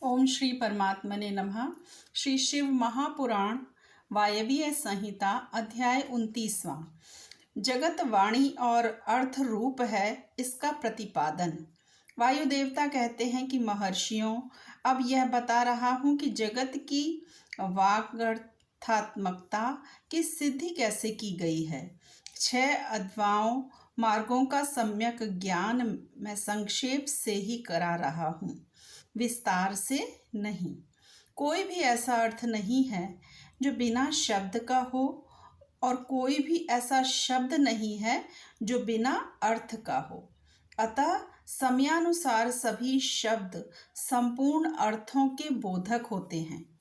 ओम श्री परमात्मने नमः। श्री शिव महापुराण वायवीय संहिता अध्याय 29वां। जगत वाणी और अर्थ रूप है इसका प्रतिपादन। वायु देवता कहते हैं कि महर्षियों, अब यह बता रहा हूँ कि जगत की वागर्थात्मकता की सिद्धि कैसे की गई है। 6 अध्यायों मार्गों का सम्यक ज्ञान मैं संक्षेप से ही करा रहा हूँ, विस्तार से नहीं। कोई भी ऐसा अर्थ नहीं है जो बिना शब्द का हो और कोई भी ऐसा शब्द नहीं है जो बिना अर्थ का हो। अतः समयानुसार सभी शब्द संपूर्ण अर्थों के बोधक होते हैं।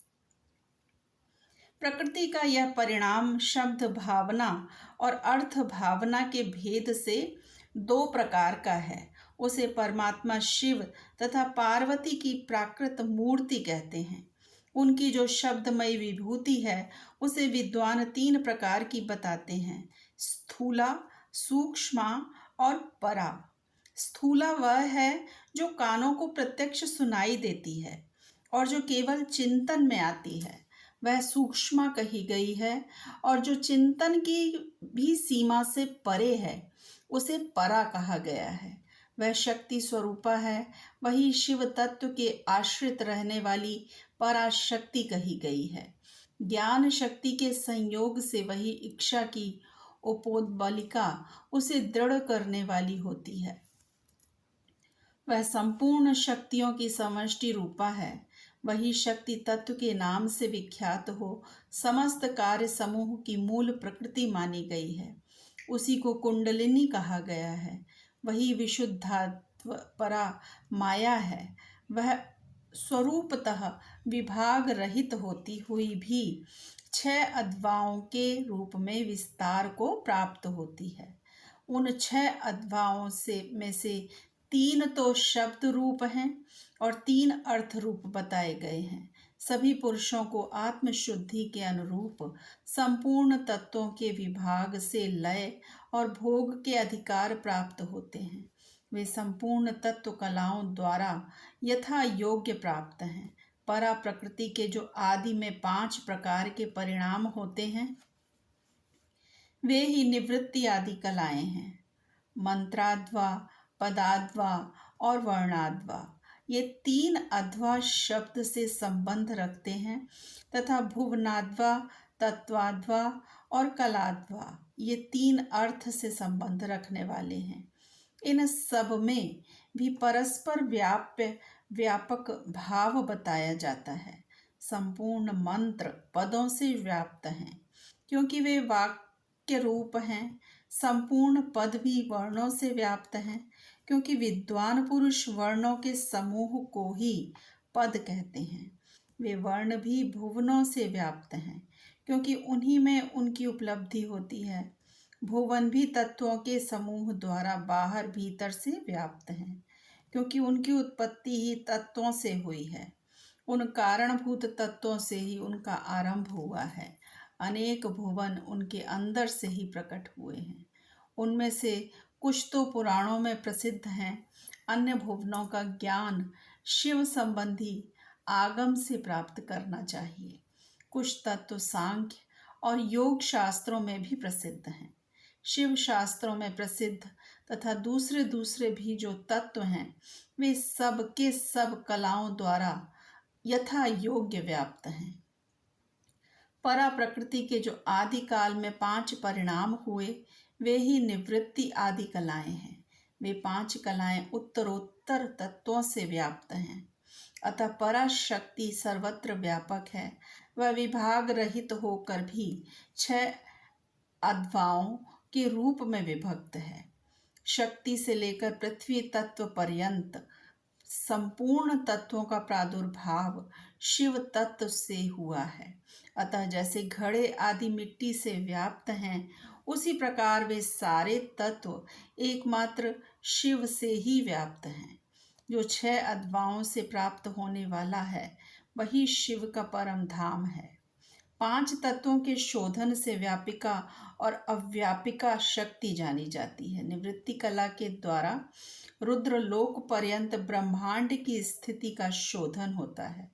प्रकृति का यह परिणाम शब्द भावना और अर्थ भावना के भेद से 2 प्रकार का है। उसे परमात्मा शिव तथा पार्वती की प्राकृत मूर्ति कहते हैं। उनकी जो शब्दमयी विभूति है उसे विद्वान 3 प्रकार की बताते हैं: स्थूला, सूक्ष्मा और परा। स्थूला वह है जो कानों को प्रत्यक्ष सुनाई देती है और जो केवल चिंतन में आती है, वह सूक्ष्मा कही गई है, और जो चिंतन की भी सीमा से परे है उसे परा कहा गया है। वह शक्ति स्वरूपा है, वही शिव तत्व के आश्रित रहने वाली पराशक्ति कही गई है। ज्ञान शक्ति के संयोग से वही इच्छा की उपोद्बलिका उसे दृढ़ करने वाली होती है। वह संपूर्ण शक्तियों की समष्टि रूपा है, वही शक्ति तत्व के नाम से विख्यात हो समस्त कार्य समूह की मूल प्रकृति मानी गई है। उसी को कुंडलिनी कहा गया है। वही विशुद्धात्व परा माया है। वह स्वरूपतः विभाग रहित होती हुई भी 6 अध्यायों के रूप में विस्तार को प्राप्त होती है। उन 6 अध्यायों में से 3 तो शब्द रूप हैं और 3 अर्थ रूप बताए गए हैं। सभी पुरुषों को आत्मशुद्धि के अनुरूप संपूर्ण तत्वों के विभाग से लय और भोग के अधिकार प्राप्त होते हैं। वे संपूर्ण तत्व कलाओं द्वारा यथा योग्य प्राप्त हैं। परा प्रकृति के जो आदि में 5 प्रकार के परिणाम होते हैं वे ही निवृत्ति आदि कलाएं हैं। मंत्राद्वा, पदाद्वा और वर्णाद्वा ये 3 अध्वा शब्द से संबंध रखते हैं तथा भुवनाद्वा, तत्वाद्वा और कलाद्वा ये 3 अर्थ से संबंध रखने वाले हैं। इन सब में भी परस्पर व्यापक भाव बताया जाता है। संपूर्ण मंत्र पदों से व्याप्त हैं क्योंकि वे वाक्य रूप हैं। संपूर्ण पद भी वर्णों से व्याप्त हैं क्योंकि विद्वान पुरुष वर्णों के समूह को ही पद कहते हैं। वे वर्ण भी भुवनों से व्याप्त हैं क्योंकि उन्हीं में उनकी उपलब्धि होती है। भुवन भी तत्वों के समूह द्वारा बाहर भीतर से व्याप्त हैं क्योंकि उनकी उत्पत्ति ही तत्वों से हुई है। उन कारणभूत तत्वों से ही उनका आरंभ हुआ है। अनेक भुवन उनके अंदर से ही प्रकट हुए हैं। उनमें से कुछ तो पुराणों में प्रसिद्ध हैं। अन्य भुवनों का ज्ञान शिव संबंधी आगम से प्राप्त करना चाहिए। कुछ तत्व सांख्य और योग शास्त्रों में भी प्रसिद्ध हैं। शिव शास्त्रों में प्रसिद्ध तथा दूसरे भी जो तत्व हैं वे सब के सब कलाओं द्वारा यथा योग्य व्याप्त हैं। परा प्रकृति के जो आदि काल में 5 परिणाम हुए वे ही निवृत्ति आदि कलाएं हैं। वे 5 कलाएं उत्तरोत्तर तत्वों से व्याप्त हैं। अतः पराशक्ति सर्वत्र व्यापक है। वह विभाग रहित होकर भी 6 अध्यायों के रूप में विभक्त है। शक्ति से लेकर पृथ्वी तत्व पर्यंत संपूर्ण तत्वों का प्रादुर्भाव शिव तत्व से हुआ है। अतः जैसे घड़े आदि मिट्टी से व्याप्त हैं उसी प्रकार वे सारे तत्व एकमात्र शिव से ही व्याप्त हैं। जो 6 अध्यायों से प्राप्त होने वाला है वही शिव का परम धाम है। 5 तत्वों के शोधन से व्यापिका और अव्यापिका शक्ति जानी जाती है। निवृत्ति कला के द्वारा रुद्र लोक पर्यंत ब्रह्मांड की स्थिति का शोधन होता है।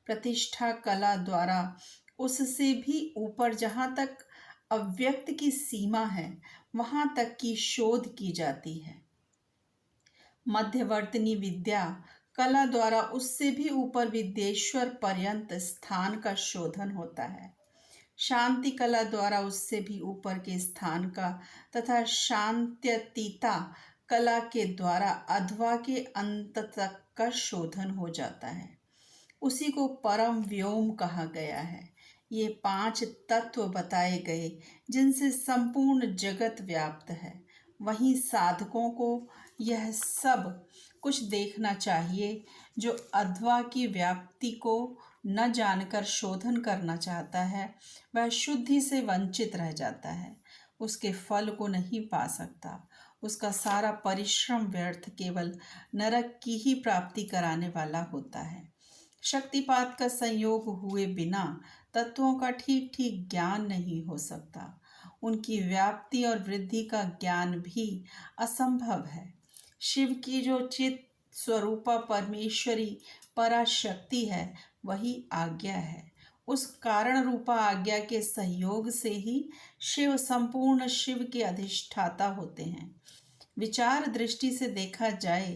प्रतिष्ठा कला द्वारा उससे भी ऊपर जहाँ तक अव्यक्त की सीमा है वहाँ तक की शोध की जाती है। मध्यवर्तिनी विद्या कला द्वारा उससे भी ऊपर विद्येश्वर पर्यंत स्थान का शोधन होता है। शांति कला द्वारा उससे भी ऊपर के स्थान का तथा शांत्यतीता कला के द्वारा अध्वा के अंत तक का शोधन हो जाता है। उसी को परम व्योम कहा गया है। ये 5 तत्व बताए गए जिनसे संपूर्ण जगत व्याप्त है। वहीं साधकों को यह सब कुछ देखना चाहिए। जो अध्वा की व्याप्ति को न जानकर शोधन करना चाहता है वह शुद्धि से वंचित रह जाता है, उसके फल को नहीं पा सकता। उसका सारा परिश्रम व्यर्थ केवल नरक की ही प्राप्ति कराने वाला होता है। शक्तिपात का संयोग हुए बिना तत्वों का ठीक ठीक ज्ञान नहीं हो सकता। उनकी व्याप्ति और वृद्धि का ज्ञान भी असंभव है। शिव की जो चित स्वरूपा परमेश्वरी पराशक्ति है वही आज्ञा है। उस कारण रूपा आज्ञा के सहयोग से ही शिव संपूर्ण शिव के अधिष्ठाता होते हैं। विचार दृष्टि से देखा जाए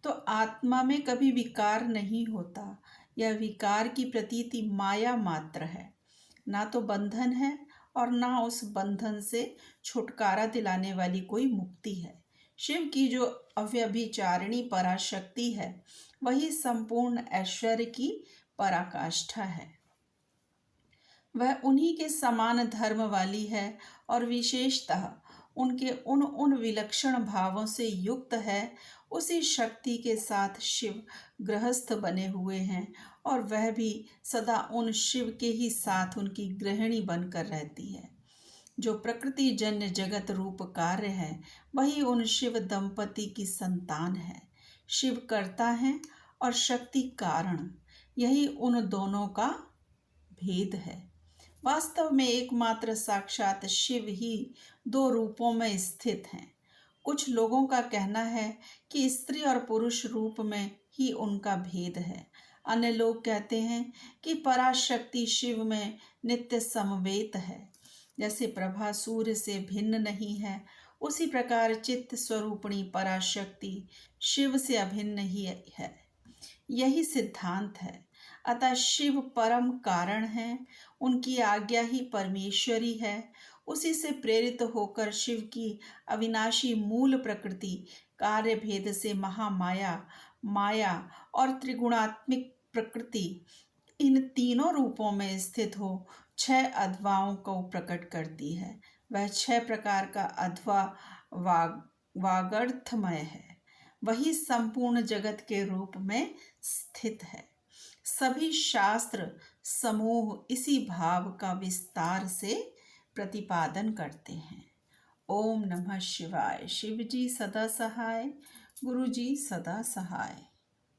तो आत्मा में कभी विकार नहीं होता। यह विकार की प्रतीति माया मात्र है, ना तो बंधन है और ना उस बंधन से छुटकारा दिलाने वाली कोई मुक्ति है। शिव की जो अव्यभिचारिणी पराशक्ति है वही संपूर्ण ऐश्वर्य की पराकाष्ठा है। वह उन्हीं के समान धर्म वाली है और विशेषतः उनके उन विलक्षण भावों से युक्त है। उसी शक्ति के साथ शिव गृहस्थ बने हुए हैं और वह भी सदा उन शिव के ही साथ उनकी गृहिणी बनकर रहती है। जो प्रकृति जन्य जगत रूप कार्य है वही उन शिव दंपति की संतान है। शिव कर्ता है और शक्ति कारण, यही उन दोनों का भेद है। वास्तव में एकमात्र साक्षात शिव ही 2 रूपों में स्थित हैं। कुछ लोगों का कहना है कि स्त्री और पुरुष रूप में ही उनका भेद है। अन्य लोग कहते हैं कि पराशक्ति शिव में नित्य समवेत है। जैसे प्रभा सूर्य से भिन्न नहीं है, उसी प्रकार चित्त स्वरूपणी पराशक्ति शिव से अभिन्न ही है। यही सिद्धांत है। अतः शिव परम कारण है, उनकी आज्ञा ही परमेश्वरी है। उसी से प्रेरित होकर शिव की अविनाशी मूल प्रकृति कार्य भेद से महामाया, माया और त्रिगुणात्मिक प्रकृति इन तीनों रूपों में स्थित हो 6 अध्वाओं को प्रकट करती है। वह 6 प्रकार का अध्वा वागर्थमय है, वही संपूर्ण जगत के रूप में स्थित है। सभी शास्त्र समूह इसी भाव का विस्तार से प्रतिपादन करते हैं। ओम नमः शिवाय। शिव जी सदा सहाय, गुरु जी सदा सहाय।